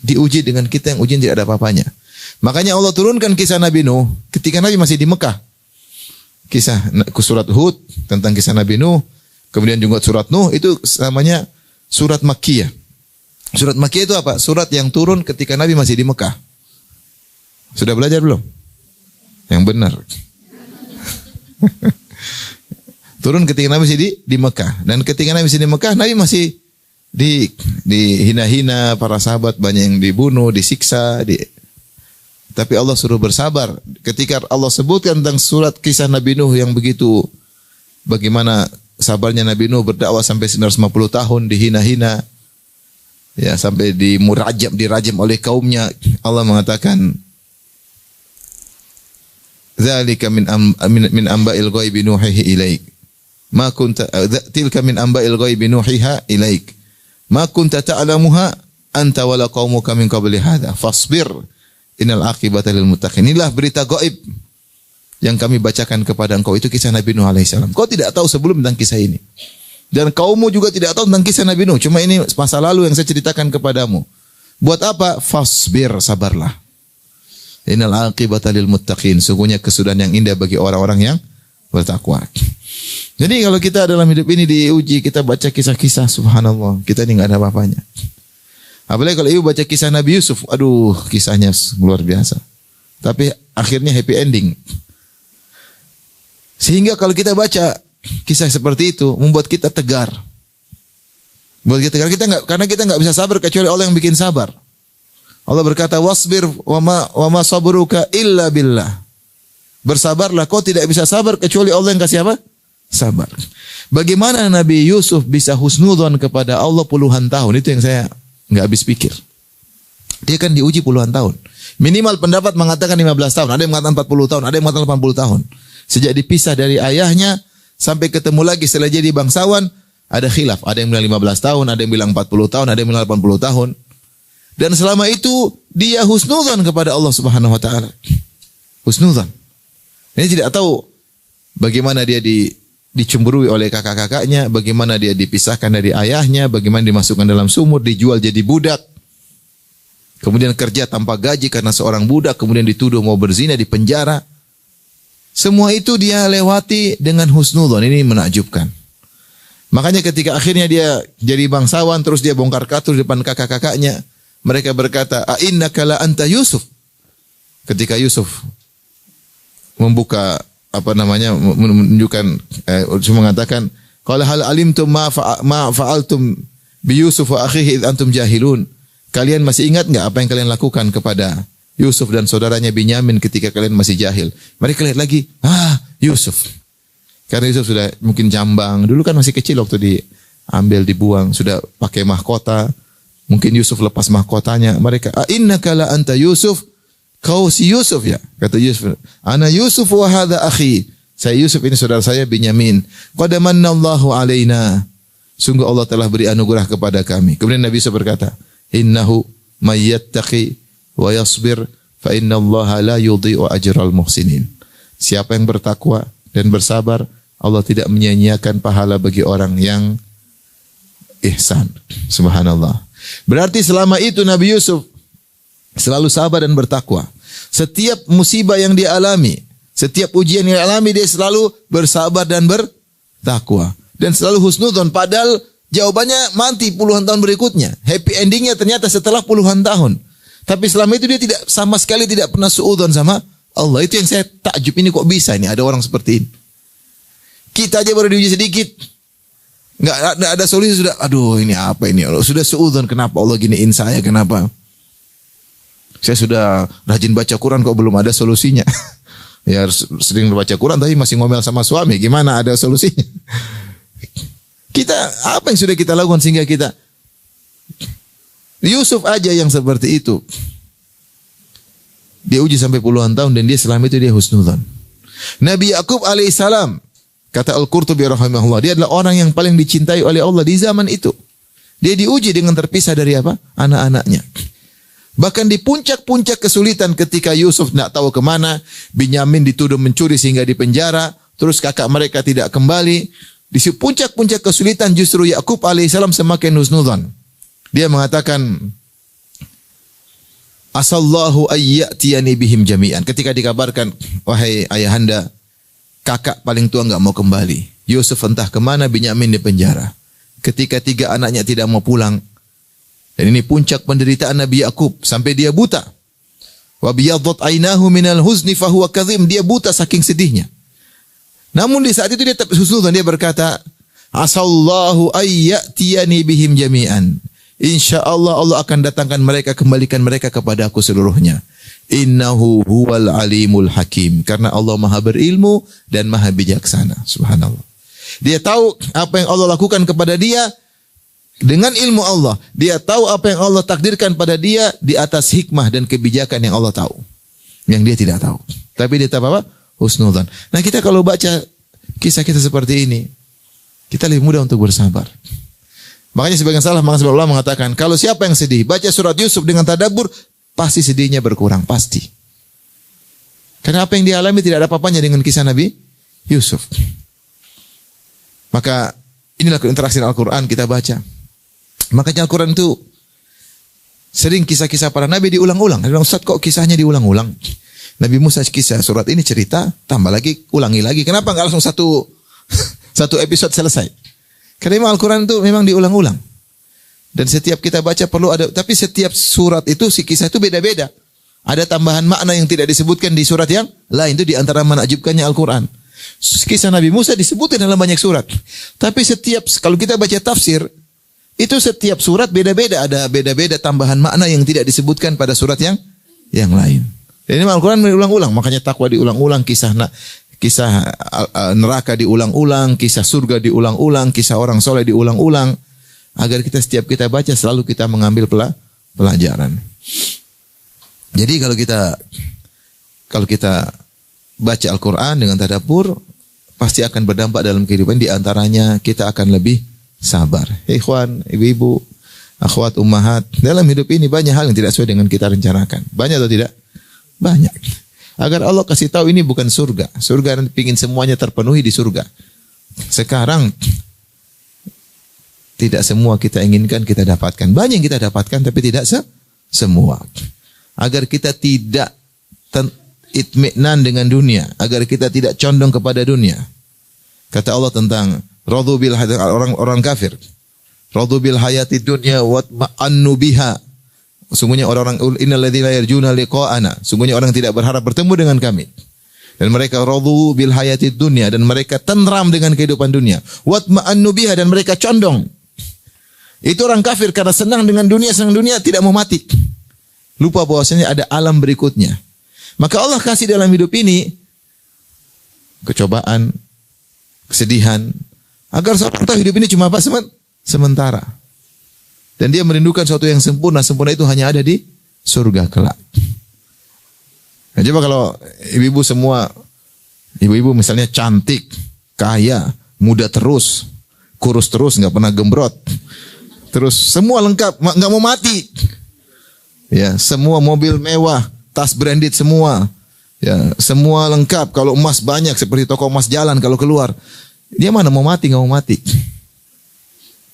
diuji dengan kita yang ujian tidak ada apa-apanya. Makanya Allah turunkan kisah Nabi Nuh ketika Nabi masih di Mekah. Kisah surat Hud tentang kisah Nabi Nuh, kemudian juga surat Nuh itu namanya surat Makkiyah. Surat Makkiyah itu apa? Surat yang turun ketika Nabi masih di Mekah. Sudah belajar belum? Yang benar. Turun ketika Nabi masih di Mekah. Dan ketika Nabi masih di Mekah, Nabi masih dihina-hina, para sahabat banyak yang dibunuh, disiksa. Tapi Allah suruh bersabar. Ketika Allah sebutkan tentang surat kisah Nabi Nuh yang begitu, bagaimana sabarnya Nabi Nuh berdakwah sampai 950 tahun, dihina-hina. Ya, sampai dirajam oleh kaumnya. Allah mengatakan, "Dzalika min amba'il ghaibi nuhihi ilaik. Ma kunta tilka min amba'il ghaibi nuhiha ilaik. Ma kunta ta'lamuha anta wala qaumuka min qabli hadza. Fasbir innal aqibata lil muttaqin." Inilah berita gaib yang kami bacakan kepada engkau, itu kisah Nabi Nuh alaihissalam. Kau tidak tahu sebelum tentang kisah ini. Dan kaummu juga tidak tahu tentang kisah Nabi Nuh. Cuma ini masa lalu yang saya ceritakan kepadamu. Buat apa? Fasbir, sabarlah. Innal aqibata lil muttaqin. Sungguhnya kesudahan yang indah bagi orang-orang yang bertakwa. Jadi kalau kita dalam hidup ini diuji, kita baca kisah-kisah, subhanallah, kita ini enggak ada apa-apanya. Apalagi kalau ibu baca kisah Nabi Yusuf, aduh, kisahnya luar biasa. Tapi akhirnya happy ending. Sehingga kalau kita baca kisah seperti itu membuat kita tegar. Membuat kita tegar, karena kita enggak bisa sabar kecuali Allah yang bikin sabar. Allah berkata, "Wasbir wa ma sabruka illa billah." Bersabarlah, kau tidak bisa sabar kecuali Allah yang kasih apa? Sabar. Bagaimana Nabi Yusuf bisa husnudzon kepada Allah puluhan tahun? Itu yang saya enggak habis pikir. Dia kan diuji puluhan tahun. Minimal pendapat mengatakan 15 tahun, ada yang mengatakan 40 tahun, ada yang mengatakan 80 tahun. Sejak dipisah dari ayahnya sampai ketemu lagi setelah jadi bangsawan, ada khilaf. Ada yang bilang 15 tahun, ada yang bilang 40 tahun, ada yang bilang 80 tahun. Dan selama itu dia husnudzon kepada Allah Subhanahu wa taala. Husnudzon. Ini tidak tahu bagaimana dia dicemburui oleh kakak-kakaknya, bagaimana dia dipisahkan dari ayahnya, bagaimana dimasukkan dalam sumur, dijual jadi budak. Kemudian kerja tanpa gaji karena seorang budak, kemudian dituduh mau berzina, di penjara. Semua itu dia lewati dengan husnudzon. Ini menakjubkan. Makanya ketika akhirnya dia jadi bangsawan, terus dia bongkar katur di depan kakak-kakaknya, mereka berkata, "A'innaka la anta Yusuf?" Ketika Yusuf membuka menunjukkan mengatakan qala hal alimtum ma fa'altum bi Yusuf wa akhihi id antum jahilun. Kalian masih ingat enggak apa yang kalian lakukan kepada Yusuf dan saudaranya Binyamin ketika kalian masih jahil? Mereka lihat lagi, Yusuf. Karena Yusuf sudah mungkin jambang, dulu kan masih kecil waktu diambil dibuang, sudah pakai mahkota. Mungkin Yusuf lepas mahkotanya. Mereka, innaka la anta Yusuf. Kau si Yusuf ya? Kata Yusuf, ana Yusuf wa hadha akhi. Saya Yusuf, ini saudara saya Binyamin. Qad manallahu alaina. Sungguh Allah telah beri anugerah kepada kami. Kemudian Nabi Yusuf berkata, innahu may yattaqi wa yasbir fa innallaha la yudhi'u ajral muhsinin. Siapa yang bertakwa dan bersabar, Allah tidak menyia-nyiakan pahala bagi orang yang ihsan. Subhanallah. Berarti selama itu Nabi Yusuf selalu sabar dan bertakwa. Setiap musibah yang dia alami, setiap ujian yang dia alami, dia selalu bersabar dan bertakwa. Dan selalu husnudzon, padahal jawabannya mati puluhan tahun berikutnya. Happy endingnya ternyata setelah puluhan tahun. Tapi selama itu dia tidak sama sekali tidak pernah suudzon sama Allah. Itu yang saya takjub, ini kok bisa ini ada orang seperti ini. Kita aja baru diuji sedikit, nggak ada solusi sudah. Aduh, ini apa ini? Sudah suudzon, kenapa Allah giniin saya? Kenapa? Saya sudah rajin baca Quran kok belum ada solusinya. Ya sering baca Quran tapi masih ngomel sama suami. Gimana ada solusinya? Kita apa yang sudah kita lakukan sehingga kita Yusuf aja yang seperti itu. Dia uji sampai puluhan tahun dan dia selama itu dia husnudzon. Nabi Yakub alaihissalam, kata Al-Qurtubi rahimahullah, dia adalah orang yang paling dicintai oleh Allah di zaman itu. Dia diuji dengan terpisah dari apa? Anak-anaknya. Bahkan di puncak-puncak kesulitan ketika Yusuf tidak tahu kemana, Binyamin dituduh mencuri sehingga dipenjara, terus kakak mereka tidak kembali. Di puncak-puncak kesulitan justru Yakub alaihissalam semakin husnudzon. Dia mengatakan, asallahu ayyatiyani bihim jami'an. Ketika dikabarkan, wahai ayahanda, kakak paling tua enggak mau kembali. Yusuf entah kemana, Binyamin di penjara. Ketika 3 anaknya tidak mau pulang. Dan ini puncak penderitaan Nabi Yakub sampai dia buta. Wa biyadhat ainahu minal huzni fa huwa kadhim. Dia buta saking sedihnya. Namun di saat itu dia tetap husnudzon, dia berkata, asallahu ayyatiyani bihim jami'an. Insyaallah Allah akan datangkan mereka, kembalikan mereka kepada aku seluruhnya. Innahu huwal alimul hakim. Karena Allah maha berilmu dan maha bijaksana. Subhanallah. Dia tahu apa yang Allah lakukan kepada dia dengan ilmu Allah. Dia tahu apa yang Allah takdirkan pada dia di atas hikmah dan kebijakan yang Allah tahu. Yang dia tidak tahu. Tapi dia tahu apa? Husnudzon. Nah kita kalau baca kisah-kisah seperti ini, kita lebih mudah untuk bersabar. Makanya sebagian ulama mengatakan, kalau siapa yang sedih, baca surat Yusuf dengan tadabbur, pasti sedihnya berkurang. Pasti. Karena apa yang dia alami tidak ada apa-apanya dengan kisah Nabi Yusuf. Maka inilah interaksi Al-Quran kita baca. Makanya Al-Quran itu sering kisah-kisah para nabi diulang-ulang. Ustaz kok kisahnya diulang-ulang? Nabi Musa kisah, surat ini cerita, tambah lagi, ulangi lagi. Kenapa enggak langsung satu episode selesai? Karena memang Al-Quran itu memang diulang-ulang. Dan setiap kita baca perlu ada, tapi setiap surat itu, si kisah itu beda-beda. Ada tambahan makna yang tidak disebutkan di surat yang lain. Itu di antara menakjubkannya Al-Quran. Kisah Nabi Musa disebutkan dalam banyak surat. Tapi kalau kita baca tafsir, itu setiap surat beda-beda, ada beda-beda tambahan makna yang tidak disebutkan pada surat yang lain. Dan ini Al-Quran berulang-ulang, makanya takwa diulang-ulang, kisah neraka diulang-ulang, kisah surga diulang-ulang, kisah orang soleh diulang-ulang, agar setiap kita baca selalu kita mengambil pelajaran. Jadi kalau kita baca Al-Quran dengan tadabbur, pasti akan berdampak dalam kehidupan. Di antaranya kita akan lebih sabar. Ikhwan, ibu-ibu, akhwat, ummahat, dalam hidup ini banyak hal yang tidak sesuai dengan kita rencanakan. Banyak atau tidak? Banyak. Agar Allah kasih tahu ini bukan surga. Surga nanti ingin semuanya terpenuhi di surga. Sekarang tidak semua kita inginkan kita dapatkan. Banyak yang kita dapatkan tapi tidak semua. Agar kita tidak itminan dengan dunia, agar kita tidak condong kepada dunia. Kata Allah tentang radhu bil orang kafir. Radhu bil hayati dunya wa ma'annu biha. Sungguhnya orang-orang innal ladzina yarjuna liqa'ana. Sungguhnya orang tidak berharap bertemu dengan kami. Dan mereka radu bil hayatid dunya, dan mereka tenteram dengan kehidupan dunia. Watma'annu biha, dan mereka condong. Itu orang kafir karena senang dengan dunia, tidak mau mati. Lupa bahwasanya ada alam berikutnya. Maka Allah kasih dalam hidup ini kecobaan, kesedihan, agar seorang tahu hidup ini cuma apa? Sementara. Dan dia merindukan sesuatu yang sempurna. Sempurna itu hanya ada di surga kelak. Nah, coba kalau ibu-ibu semua, ibu-ibu misalnya cantik, kaya, muda terus, kurus terus, nggak pernah gembrot, terus semua lengkap, nggak mau mati. Ya, semua mobil mewah, tas branded semua, ya, semua lengkap. Kalau emas banyak seperti toko emas jalan kalau keluar, dia mana mau mati, nggak mau mati.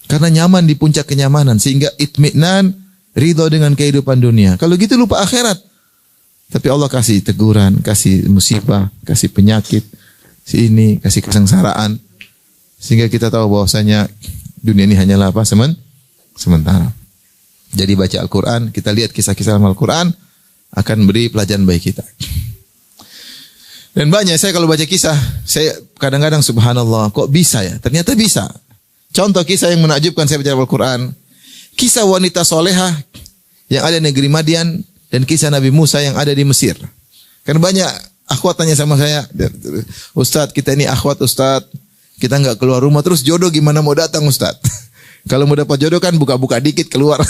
Karena nyaman di puncak kenyamanan, sehingga itminan, ridho dengan kehidupan dunia. Kalau gitu lupa akhirat. Tapi Allah kasih teguran, kasih musibah, kasih penyakit, kasih kesengsaraan, sehingga kita tahu bahwasanya dunia ini hanyalah apa? Sementara. Jadi baca Al-Quran, kita lihat kisah-kisah dalam Al-Quran, akan beri pelajaran bagi kita. Dan banyak, saya kalau baca kisah, saya kadang-kadang subhanallah, kok bisa ya? Ternyata bisa. Contoh kisah yang menakjubkan saya baca Al-Quran, kisah wanita solehah yang ada di negeri Madian, dan kisah Nabi Musa yang ada di Mesir. Kan banyak akhwat tanya sama saya, Ustadz, kita ini akhwat Ustadz, kita nggak keluar rumah, terus jodoh gimana mau datang Ustadz? Kalau mau dapat jodoh kan buka-buka dikit keluar.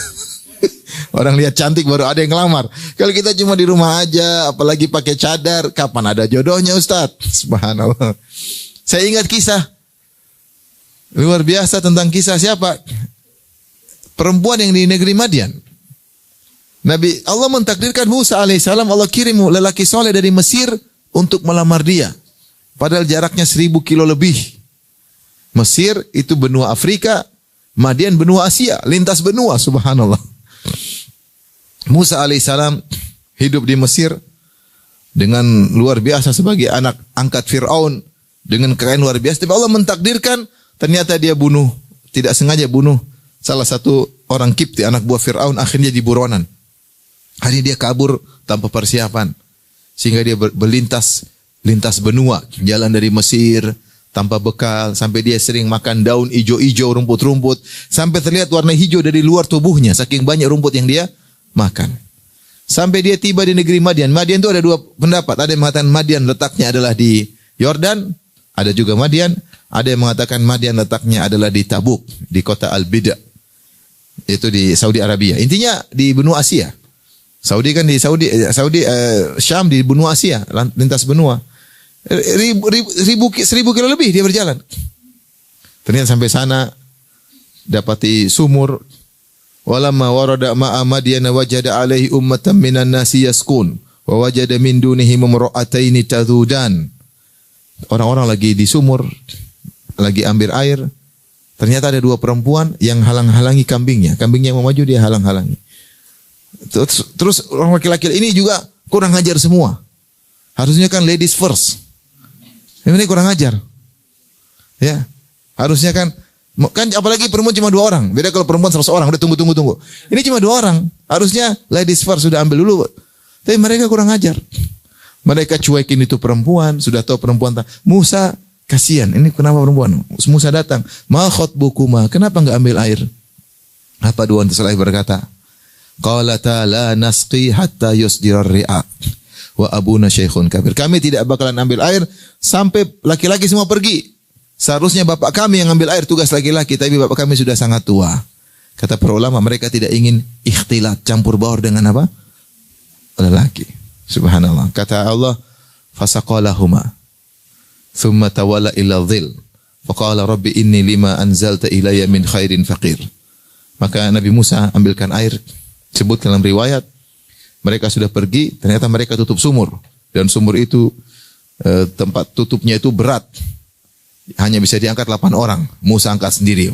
Orang lihat cantik baru ada yang ngelamar. Kalau kita cuma di rumah aja, apalagi pakai cadar, kapan ada jodohnya Ustadz? Subhanallah. Saya ingat kisah luar biasa tentang kisah siapa? Perempuan yang di negeri Madian. Allah mentakdirkan Musa alaihissalam, Allah kirim lelaki soleh dari Mesir untuk melamar dia. Padahal jaraknya 1000 kilo lebih. Mesir itu benua Afrika, Madian benua Asia, lintas benua, subhanallah. Musa alaihissalam hidup di Mesir dengan luar biasa sebagai anak angkat Fir'aun, dengan kekayaan luar biasa. Tapi Allah mentakdirkan, ternyata dia tidak sengaja bunuh salah satu orang Kipti, anak buah Fir'aun, akhirnya jadi buronan. Hari dia kabur tanpa persiapan, sehingga dia lintas benua, jalan dari Mesir tanpa bekal, sampai dia sering makan daun hijau-hijau, rumput-rumput, sampai terlihat warna hijau dari luar tubuhnya, saking banyak rumput yang dia makan. Sampai dia tiba di negeri Madian. Madian itu ada dua pendapat. Ada yang mengatakan Madian letaknya adalah di Yordan, ada juga Madian, ada yang mengatakan Madian letaknya adalah di Tabuk, di kota Al-Bida, itu di Saudi Arabia. Intinya di benua Asia. Saudi kan di Syam di benua Asia, lintas benua. 1000 kilo lebih dia berjalan. Ternyata sampai sana dapati sumur. Walamma warada ma'a Madyan wajada alaihi ummatan minan nasi yaskun wa wajada min dunihim imra'ataini tadhudan. Orang-orang lagi di sumur, lagi ambil air. Ternyata ada dua perempuan yang halang-halangi kambingnya. Kambingnya mau maju, dia halang-halangi. Terus orang laki-laki ini juga kurang ajar semua. Harusnya kan ladies first. Ini kurang ajar. Ya. Harusnya kan apalagi perempuan cuma 2 orang. Beda kalau perempuan 100 orang, udah tunggu. Ini cuma 2 orang. Harusnya ladies first, sudah ambil dulu. Tapi mereka kurang ajar. Mereka cuekin itu perempuan, sudah tahu perempuan. Musa kasihan, ini kenapa perempuan? Musa datang, ma khotbukuma, kenapa enggak ambil air? Apa dua antasai berkata? Qalata la nasqi hatta yusdirar ri'a wa abuna syekhun kabir. Kami tidak bakalan ambil air sampai laki-laki semua pergi. Seharusnya bapak kami yang ambil air, tugas laki-laki, tapi bapak kami sudah sangat tua. Kata para ulama, mereka tidak ingin ikhtilat, campur baur dengan apa? Lelaki. Subhanallah. Kata Allah, fasaqalahuma thumma tawalla ila dhil faqala rabbi inni lima anzalta ilayya min khairin faqir. Maka Nabi Musa ambilkan air. Sebut dalam riwayat, mereka sudah pergi, ternyata mereka tutup sumur. Dan sumur itu, tempat tutupnya itu berat. Hanya bisa diangkat 8 orang. Musa angkat sendiri.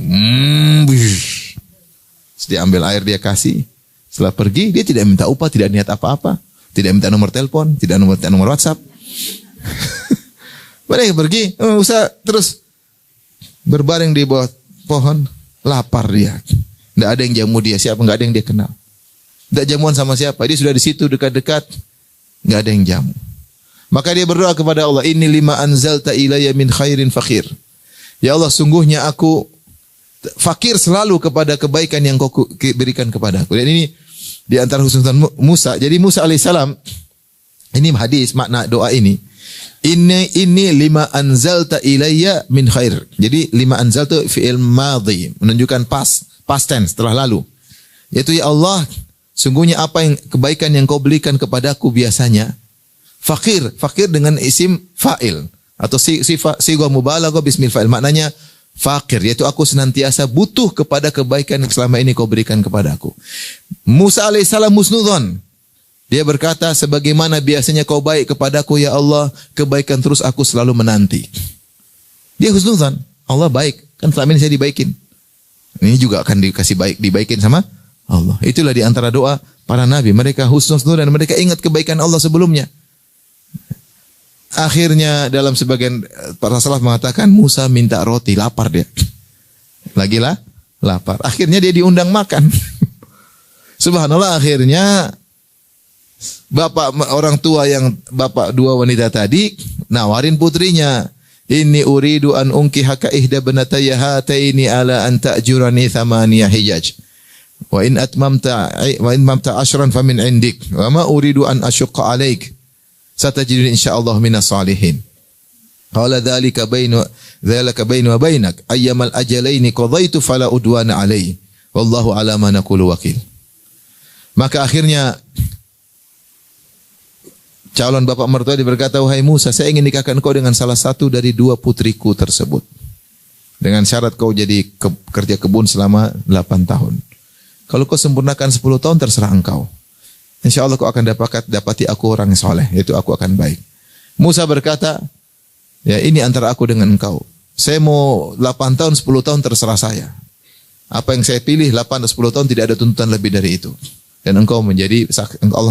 Dia ambil air, dia kasih. Setelah pergi, dia tidak minta upah, tidak niat apa-apa. Tidak minta nomor telepon, tidak minta nomor WhatsApp. Mereka pergi, Musa terus berbaring di bawah pohon. Lapar dia. Tidak ada yang jamu dia, siapa, nggak ada yang dia kenal. Tidak jamuan sama siapa, dia sudah di situ dekat-dekat, nggak ada yang jamu. Maka dia berdoa kepada Allah, "Inni lima anzalta ilayya min khairin fakir." Ya Allah, sungguhnya aku fakir selalu kepada kebaikan yang kau berikan kepada aku. Dan ini di antara husnudzan Musa. Jadi Musa alaihissalam, ini hadis makna doa ini. Ini lima anzalta ilayya min khair. Jadi lima anzalta fi'il madhi, menunjukkan past tense, telah lalu. Yaitu ya Allah, sungguhnya apa yang kebaikan yang kau berikan kepadaku biasanya. Fakir dengan isim fa'il atau sigha mubalaghah bismil fa'il. Maknanya fakir, yaitu aku senantiasa butuh kepada kebaikan yang selama ini kau berikan kepadaku. Musa alaihissalam husnudzon. Dia berkata, sebagaimana biasanya kau baik kepadaku ya Allah, kebaikan terus aku selalu menanti. Dia husnudzon, Allah baik, kan selama ini saya dibaikin. Ini juga akan dibaikin sama Allah. Itulah di antara doa para nabi, mereka husnudzon dan mereka ingat kebaikan Allah sebelumnya. Akhirnya dalam sebagian para salaf mengatakan Musa minta roti, lapar dia. Lagilah lapar. Akhirnya dia diundang makan. Subhanallah, akhirnya bapak orang tua yang bapak dua wanita tadi nawarin putrinya, "Inni uridu an unkihaka ihda banatayya hataini ala an ta'jurani thamaniya hijaj. Wa in atmamta ashran famin indik. Wa ma uridu an asyqa alaik. Satajiduni insyaallah minas salihin." Qala dzalika bainu wa bainak ayyamal ajalaini qadaitu fala udwana alai. Wallahu ala ma naqulu wakil. Maka akhirnya calon bapak mertua berkata, "Wahai Musa, saya ingin nikahkan kau dengan salah satu dari dua putriku tersebut. Dengan syarat kau jadi kerja kebun selama 8 tahun. Kalau kau sempurnakan 10 tahun terserah engkau. Insya Allah kau akan dapati aku orang yang soleh, yaitu aku akan baik." Musa berkata, "Ya ini antara aku dengan engkau. Saya mau 8 tahun, 10 tahun terserah saya. Apa yang saya pilih 8 atau 10 tahun tidak ada tuntutan lebih dari itu. Dan Allah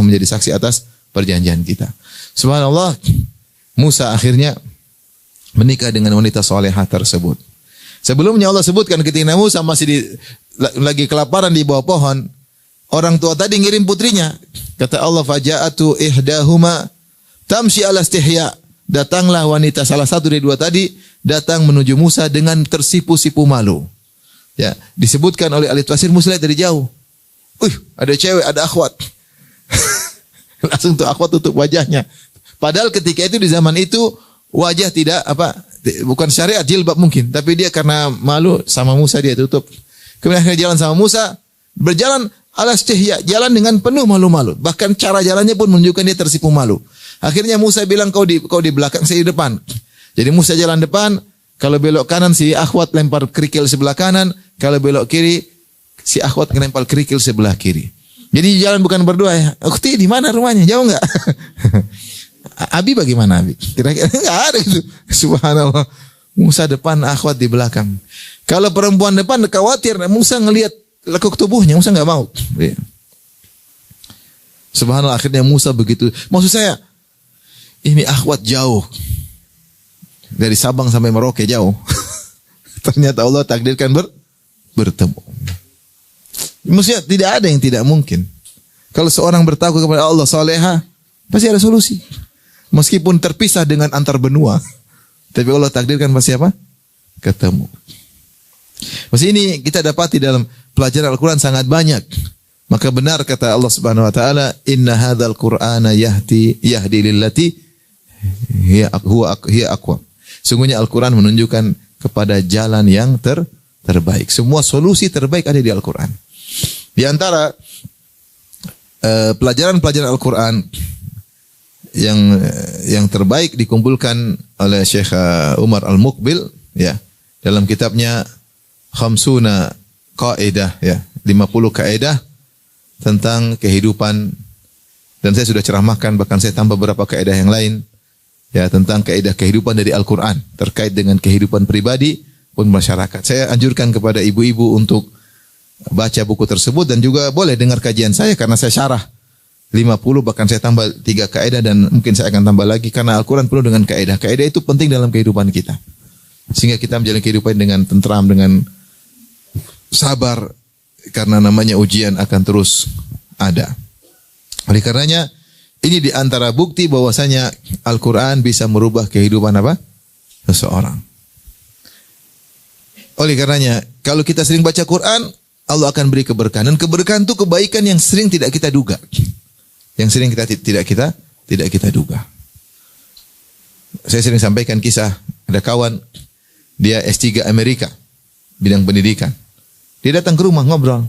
menjadi saksi atas perjanjian kita." Subhanallah, Musa akhirnya menikah dengan wanita solehah tersebut. Sebelumnya Allah sebutkan ketika Musa masih lagi kelaparan di bawah pohon, orang tua tadi ngirim putrinya. Kata Allah, "Faja'atu ihdahuma tamshi ala istihya." Datanglah wanita salah satu dari dua tadi datang menuju Musa dengan tersipu-sipu malu. Ya, disebutkan oleh ahli tafsir, Musa lihat dari jauh. Ada cewek, ada akhwat. Langsung tuh akhwat tutup wajahnya. Padahal ketika itu di zaman itu wajah tidak bukan syariat jilbab mungkin, tapi dia karena malu sama Musa dia tutup. Kemudian akhirnya jalan sama Musa, berjalan ala istihya, jalan dengan penuh malu-malu. Bahkan cara jalannya pun menunjukkan dia tersipu malu. Akhirnya Musa bilang, kau di belakang, saya di depan. Jadi Musa jalan depan, kalau belok kanan si akhwat lempar kerikil sebelah kanan, kalau belok kiri si akhwat lempar kerikil sebelah kiri. Jadi jalan bukan berdua ya. "Ukhti di mana rumahnya? Jauh enggak?" "Abi bagaimana Abi?" Kira-kira enggak ada itu. Subhanallah. Musa depan, akhwat di belakang. Kalau perempuan depan khawatir, Musa ngelihat lekuk tubuhnya, Musa enggak mau. Subhanallah, akhirnya Musa begitu. Maksud saya, ini akhwat jauh. Dari Sabang sampai Merauke jauh. Ternyata Allah takdirkan bertemu. Maksudnya tidak ada yang tidak mungkin. Kalau seorang bertakwa kepada Allah salehah, pasti ada solusi. Meskipun terpisah dengan antar benua, tapi Allah takdirkan pasti apa? Ketemu. Maksudnya ini kita dapati dalam pelajaran Al-Quran sangat banyak. Maka benar kata Allah Subhanahu wa taala, "Inna hadzal Qur'ana yahdi lillati hiya aqwam." Sungguhnya Al-Quran menunjukkan kepada jalan yang terbaik. Semua solusi terbaik ada di Al-Quran. Di antara pelajaran-pelajaran Al-Quran yang terbaik dikumpulkan oleh Syekh Umar Al-Muqbil ya dalam kitabnya Khamsuna Qaidah ya, 50 kaidah tentang kehidupan, dan saya sudah ceramahkan, bahkan saya tambah beberapa kaidah yang lain ya tentang kaidah kehidupan dari Al-Quran terkait dengan kehidupan pribadi pun masyarakat. Saya anjurkan kepada ibu-ibu untuk baca buku tersebut dan juga boleh dengar kajian saya karena saya syarah 50, bahkan saya tambah 3 kaidah dan mungkin saya akan tambah lagi karena Al-Quran penuh dengan kaidah. Kaidah itu penting dalam kehidupan kita. Sehingga kita menjalani kehidupan dengan tentram, dengan sabar, karena namanya ujian akan terus ada. Oleh karenanya Ini di antara bukti bahwasanya Al-Quran bisa merubah kehidupan apa? Seseorang. Oleh karenanya, kalau kita sering baca Quran, Allah akan beri keberkahan. Dan keberkahan itu kebaikan yang sering tidak kita duga. Yang sering tidak kita duga. Saya sering sampaikan kisah, ada kawan, dia S3 Amerika, bidang pendidikan. Dia datang ke rumah ngobrol.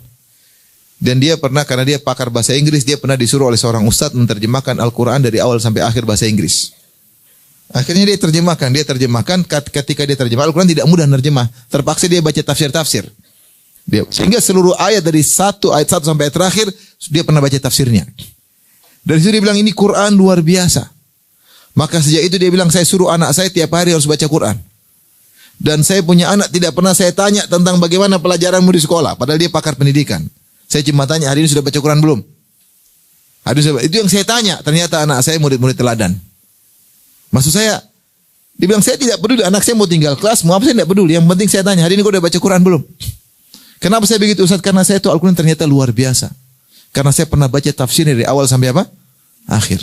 Dan dia pernah, karena dia pakar bahasa Inggris, dia pernah disuruh oleh seorang ustadz menerjemahkan Al-Quran dari awal sampai akhir bahasa Inggris. Akhirnya dia terjemahkan. Ketika dia terjemah Al-Quran tidak mudah menerjemah. Terpaksa dia baca tafsir-tafsir. Sehingga seluruh ayat dari ayat 1 sampai ayat terakhir, dia pernah baca tafsirnya. Dari situ dia bilang, ini Quran luar biasa. Maka sejak itu dia bilang, saya suruh anak saya tiap hari harus baca Quran. Dan saya punya anak, tidak pernah saya tanya tentang bagaimana pelajaranmu di sekolah. Padahal dia pakar pendidikan. Saya cuma tanya, hari ini sudah baca Quran belum? Itu yang saya tanya. Ternyata anak saya murid-murid teladan. Maksud saya, dia bilang, saya tidak peduli. Anak saya mau tinggal kelas, mau apa saya tidak peduli. Yang penting saya tanya, hari ini kau sudah baca Quran belum? Kenapa saya begitu, Ustaz? Karena saya itu Al-Quran ternyata luar biasa. Karena saya pernah baca tafsir dari awal sampai apa? Akhir.